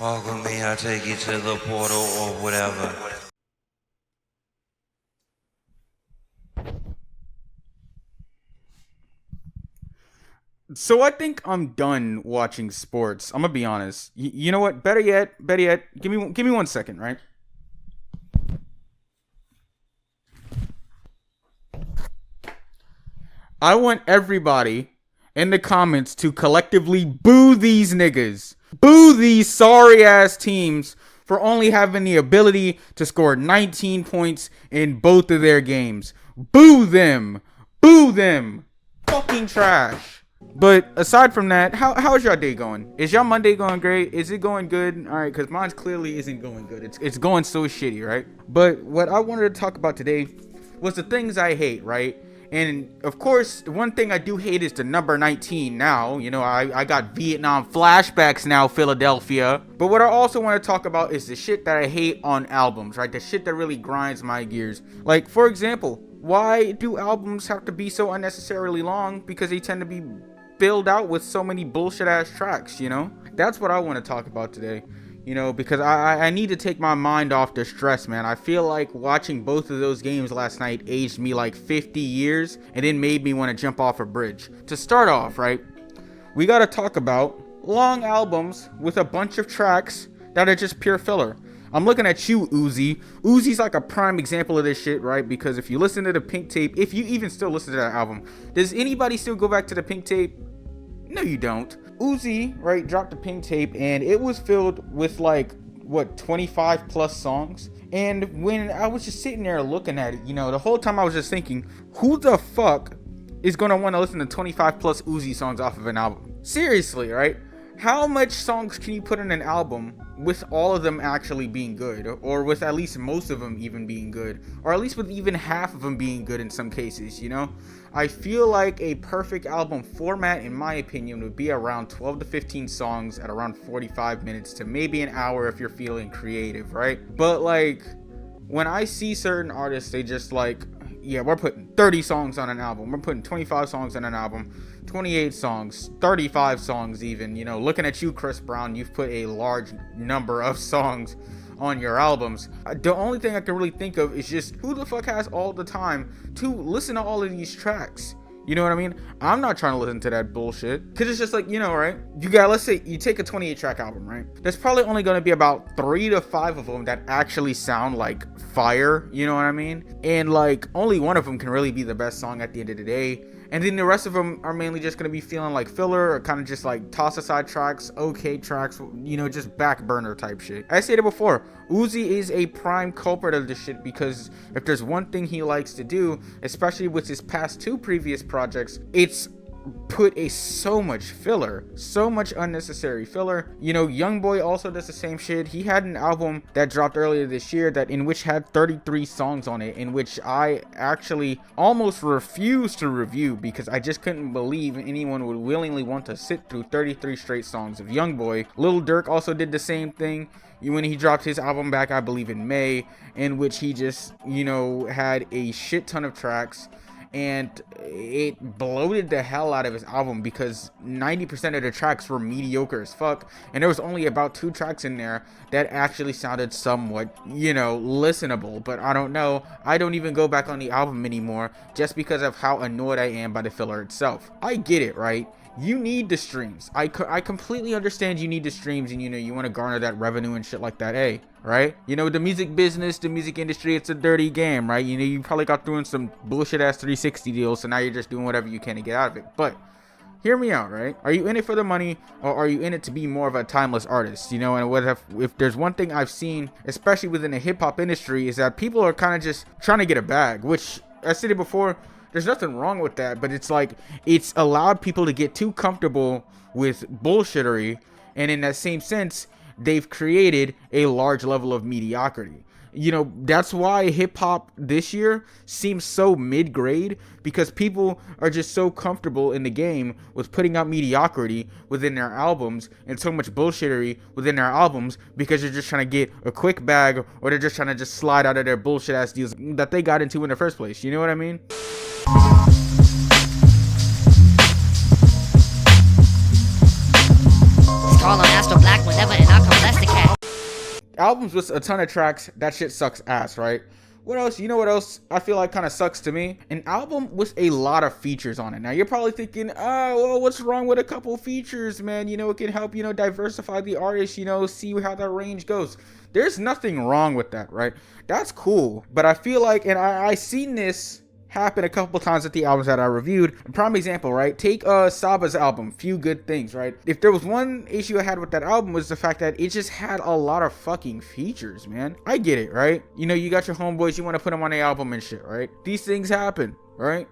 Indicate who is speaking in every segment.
Speaker 1: Walk with me, I'll take you to the portal or whatever.
Speaker 2: So I think I'm done watching sports. I'm gonna be honest. You know what? Better yet. Give me 1 second, right? I want everybody in the comments to collectively boo these niggas. Boo these sorry ass teams for only having the ability to score 19 points in both of their games. Boo them. Boo them. Fucking trash. But aside from that, how's your day going? Is your Monday going great? Is it going good? All right, because mine clearly isn't going good. It's going so shitty, right? But what I wanted to talk about today was the things I hate, right? And of course, the one thing I do hate is the number 19 now. You know, I got Vietnam flashbacks now, Philadelphia. But what I also want to talk about is the shit that I hate on albums, right? The shit that really grinds my gears. Like, for example, why do albums have to be so unnecessarily long? Because they tend to be filled out with so many bullshit ass tracks, you know? That's what I want to talk about today. You know, because I need to take my mind off the stress, man. I feel like watching both of those games last night aged me like 50 years and then made me want to jump off a bridge. To start off, right, we got to talk about long albums with a bunch of tracks that are just pure filler. I'm looking at you, Uzi. Uzi's like a prime example of this shit, right? Because if you listen to the Pink Tape, if you even still listen to that album, does anybody still go back to the Pink Tape? No, you don't. Uzi, right, dropped the Pink Tape, and it was filled with like, what, 25 plus songs? And when I was just sitting there looking at it, you know, the whole time I was just thinking, who the fuck is gonna want to listen to 25 plus Uzi songs off of an album? Seriously, right? How much songs can you put in an album with all of them actually being good, or with at least most of them even being good, or at least with even half of them being good in some cases, you know? I feel like a perfect album format, in my opinion, would be around 12 to 15 songs at around 45 minutes to maybe an hour if you're feeling creative, right? But like, when I see certain artists, they just like, yeah, we're putting 30 songs on an album, we're putting 25 songs on an album, 28 songs, 35 songs even, you know, looking at you, Chris Brown, you've put a large number of songs on your albums. The only thing I can really think of is just who the fuck has all the time to listen to all of these tracks? You know what I mean? I'm not trying to listen to that bullshit. Cause it's just like, you know, right? You got, let's say you take a 28 track album, right? There's probably only gonna be about 3 to 5 of them that actually sound like fire. You know what I mean? And like only one of them can really be the best song at the end of the day. And then the rest of them are mainly just going to be feeling like filler or kind of just like toss aside tracks, okay tracks, you know, just back burner type shit. I stated before, Uzi is a prime culprit of this shit because if there's one thing he likes to do, especially with his past 2 previous projects, it's put so much filler, so much unnecessary filler. You know, Youngboy also does the same shit. He had an album that dropped earlier this year that in which had 33 songs on it, in which I actually almost refused to review because I just couldn't believe anyone would willingly want to sit through 33 straight songs of Youngboy. Lil Durk also did the same thing when he dropped his album back, I believe in May, in which he just, you know, had a shit ton of tracks. And it bloated the hell out of his album because 90% of the tracks were mediocre as fuck, and there was only about 2 tracks in there that actually sounded somewhat, you know, listenable. But I don't know, I don't even go back on the album anymore just because of how annoyed I am by the filler itself. I get it, right? You need the streams. I completely understand you need the streams, and you know, you want to garner that revenue and shit like that. Hey, right? You know, the music business, the music industry, it's a dirty game, right? You know, you probably got through some bullshit ass 360 deals, so now you're just doing whatever you can to get out of it. But hear me out, right? Are you in it for the money, or are you in it to be more of a timeless artist? You know, and what if there's one thing I've seen, especially within the hip hop industry, is that people are kind of just trying to get a bag, which I said it before. There's nothing wrong with that, but it's like it's allowed people to get too comfortable with bullshittery, and in that same sense, they've created a large level of mediocrity. You know, that's why hip hop this year seems so mid-grade, because people are just so comfortable in the game with putting out mediocrity within their albums and so much bullshittery within their albums because they're just trying to get a quick bag, or they're just trying to just slide out of their bullshit ass deals that they got into in the first place. You know what I mean?
Speaker 3: Call on Astro Black whenever and I come blast the cat.
Speaker 2: albums with a ton of tracks, that shit sucks ass, right? What else? You know what else I feel like kind of sucks to me? An album with a lot of features on it. Now you're probably thinking, oh, well, what's wrong with a couple features, man? You know, it can help, you know, diversify the artist, you know, see how that range goes. There's nothing wrong with that, right? That's cool. But I feel like, and I seen this happen a couple times at the albums that I reviewed. A prime example, right? Take Saba's album, Few Good Things, right? If there was one issue I had with that album was the fact that it just had a lot of fucking features, man. I get it, right? You know, you got your homeboys, you want to put them on the album and shit, right? These things happen, right?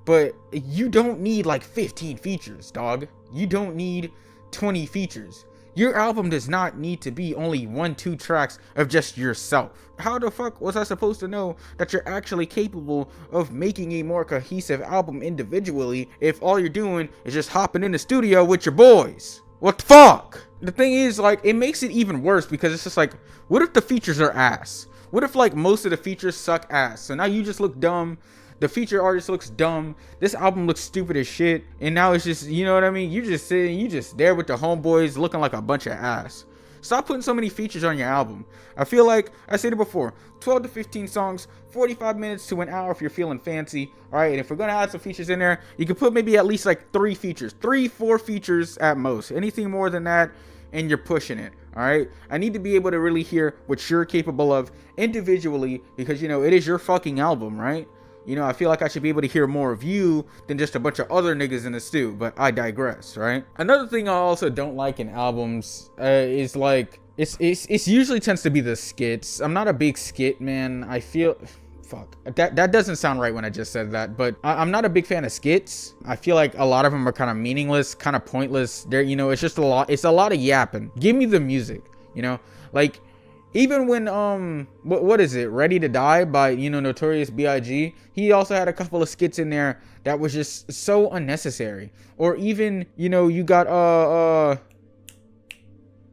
Speaker 2: But you don't need like 15 features, dog. You don't need 20 features. Your album does not need to be only 1-2 tracks of just yourself. How the fuck was I supposed to know that you're actually capable of making a more cohesive album individually if all you're doing is just hopping in the studio with your boys? What the fuck? The thing is, like, it makes it even worse because it's just like, what if the features are ass? What if like most of the features suck ass? So now you just look dumb. The feature artist looks dumb. This album looks stupid as shit. And now it's just, you know what I mean? You just sitting, you just there with the homeboys looking like a bunch of ass. Stop putting so many features on your album. I feel like, I said it before, 12 to 15 songs, 45 minutes to an hour if you're feeling fancy. Alright, and if we're going to add some features in there, you can put maybe at least like 3 features. 3-4 features at most. Anything more than that, and you're pushing it. Alright, I need to be able to really hear what you're capable of individually because, you know, it is your fucking album, right? You know, I feel like I should be able to hear more of you than just a bunch of other niggas in the stew, but I digress, right? Another thing I also don't like in albums is like, it's usually tends to be the skits. I'm not a big skit man. I feel, fuck, that doesn't sound right when I just said that, but I'm not a big fan of skits. I feel like a lot of them are kind of meaningless, kind of pointless. They're, you know, it's just a lot of yapping. Give me the music, you know, like, even when, what is it? Ready to Die by, you know, Notorious B.I.G. He also had a couple of skits in there that was just so unnecessary. Or even, you know, you got,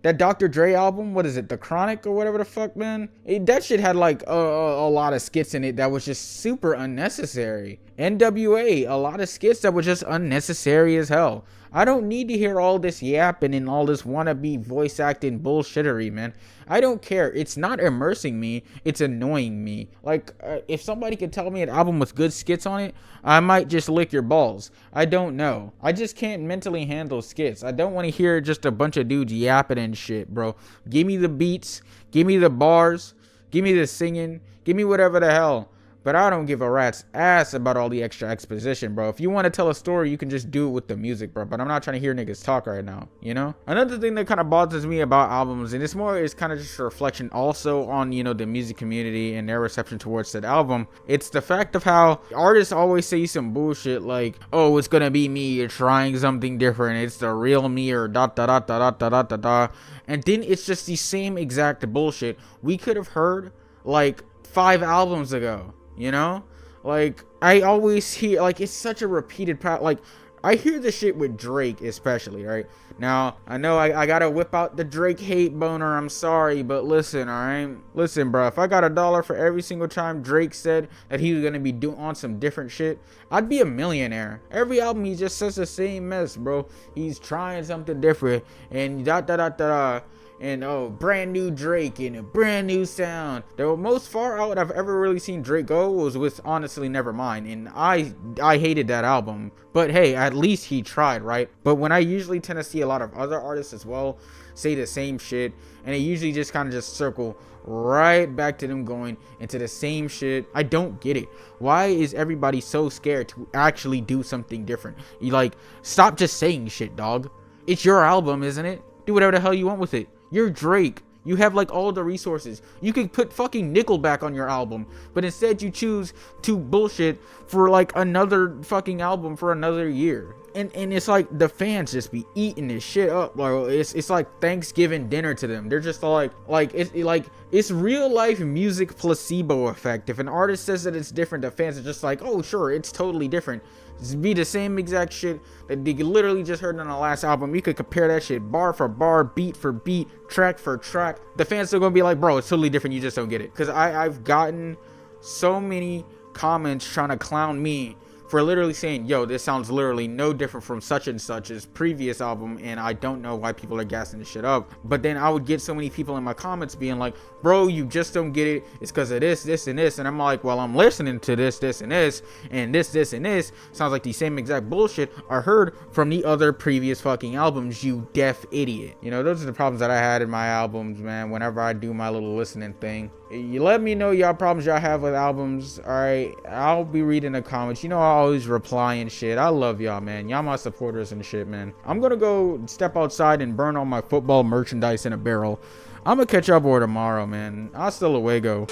Speaker 2: that Dr. Dre album, what is it? The Chronic or whatever the fuck, man? That shit had like a lot of skits in it that was just super unnecessary. NWA, a lot of skits that were just unnecessary as hell. I don't need to hear all this yapping and all this wannabe voice acting bullshittery, man. I don't care. It's not immersing me. It's annoying me. Like, if somebody could tell me an album with good skits on it, I might just lick your balls. I don't know. I just can't mentally handle skits. I don't want to hear just a bunch of dudes yapping and shit, bro. Give me the beats. Give me the bars. Give me the singing. Give me whatever the hell. But I don't give a rat's ass about all the extra exposition, bro. If you want to tell a story, you can just do it with the music, bro. But I'm not trying to hear niggas talk right now, you know? Another thing that kind of bothers me about albums, and it's more is kind of just a reflection also on, you know, the music community and their reception towards that album. It's the fact of how artists always say some bullshit like, oh, it's gonna be me, you're trying something different, it's the real me, or da da da da da da da da. And then it's just the same exact bullshit we could have heard like 5 albums ago. You know, like I always hear, like, it's such a repeated like I hear the shit with Drake especially, right? Now I know I gotta whip out the Drake hate boner, I'm sorry, but listen, all right, listen, bro, if I got $1 for every single time Drake said that he was gonna be doing on some different shit, I'd be a millionaire. Every album he just says the same mess, bro. He's trying something different and da da da da. And oh, brand new Drake and a brand new sound. The most far out I've ever really seen Drake go was with Honestly Nevermind, and I hated that album. But hey, at least he tried, right? But when I usually tend to see a lot of other artists as well say the same shit, and it usually just kind of just circle right back to them going into the same shit. I don't get it. Why is everybody so scared to actually do something different? You like, stop just saying shit, dog. It's your album, isn't it? Do whatever the hell you want with it. You're Drake. You have like all the resources. You could put fucking Nickelback on your album, but instead you choose to bullshit for like another fucking album for another year. And it's like the fans just be eating this shit up. Like it's like Thanksgiving dinner to them. They're just like it's real life music placebo effect. If an artist says that it's different, the fans are just like, oh sure, it's totally different. It's be the same exact shit that they literally just heard on the last album. You could compare that shit bar for bar, beat for beat, track for track. The fans still gonna be like, bro, it's totally different. You just don't get it. Cause I've gotten so many comments trying to clown me for literally saying, yo, this sounds literally no different from such and such's previous album, and I don't know why people are gassing this shit up. But then I would get so many people in my comments being like, bro, you just don't get it, it's because of this and this. And I'm like, well, I'm listening to this and this, and this and this sounds like the same exact bullshit I heard from the other previous fucking albums, you deaf idiot. You know, those are the problems that I had in my albums, man, whenever I do my little listening thing. You let me know y'all problems y'all have with albums. All right, I'll be reading the comments. You know, I always reply and shit. I love y'all, man. Y'all my supporters and shit, man. I'm gonna go step outside and burn all my football merchandise in a barrel. I'm gonna catch up with tomorrow, man. Hasta luego.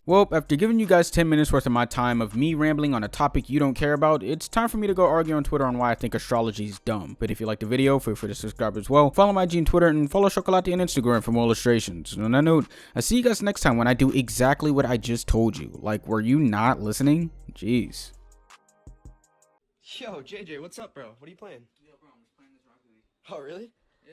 Speaker 2: Well, after giving you guys 10 minutes worth of my time of me rambling on a topic you don't care about, it's time for me to go argue on Twitter on why I think astrology is dumb. But if you like the video, feel free to subscribe as well. Follow my IG on Twitter and follow Chocolate on Instagram for more illustrations. And on that note, I'll see you guys next time when I do exactly what I just told you. Like, were you not listening? Jeez.
Speaker 3: Yo, JJ, what's up, bro? What are you playing?
Speaker 2: Yo, bro, I'm just playing this Rocket League.
Speaker 3: Oh, really?